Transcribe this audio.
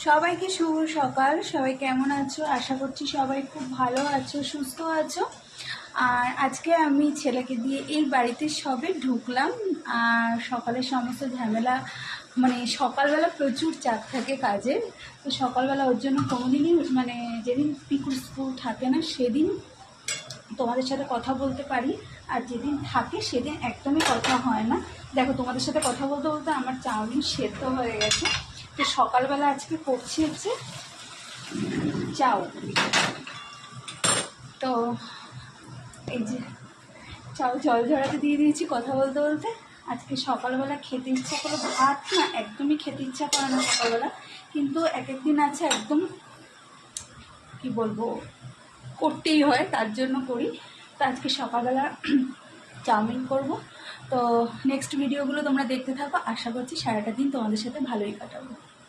সবাইকে শুভ সকাল। সবাই কেমন আছো? আশা করছি সবাই খুব ভালো আছো, সুস্থ আছো। আর আজকে আমি ছেলেকে দিয়ে এই বাড়িতে সবে ঢুকলাম। আর সকালের সমস্ত ঝামেলা, মানে সকালবেলা প্রচুর চাপ থাকে কাজের। তো সকালবেলা ওর জন্য কোনোদিনই মানে যেদিন পিকুর স্কুল থাকে না সেদিন তোমাদের সাথে কথা বলতে পারি, আর যেদিন থাকে সেদিন একদমই কথা হয় না। দেখো, তোমাদের সাথে কথা বলতে বলতে আমার চাউমিন সেদ্ধ হয়ে গেছে। তো সকালবেলা আজকে করছি হচ্ছে চাউ। তো এই যে চাউ জল ঝরাতে দিয়ে দিয়েছি কথা বলতে বলতে। আজকে সকালবেলা খেতে ইচ্ছা করো, ভাত না একদমই খেতে ইচ্ছা করে না সকালবেলা, কিন্তু এক একদিন আছে একদম কি বলবো, করতেই হয়, তার জন্য করি। তো আজকে সকালবেলা চাউমিন করব। তো নেক্সট ভিডিওগুলো তোমরা দেখতে থাকো, আশা করছি সারাটা দিন তোমাদের সাথে ভালোই কাটাবো।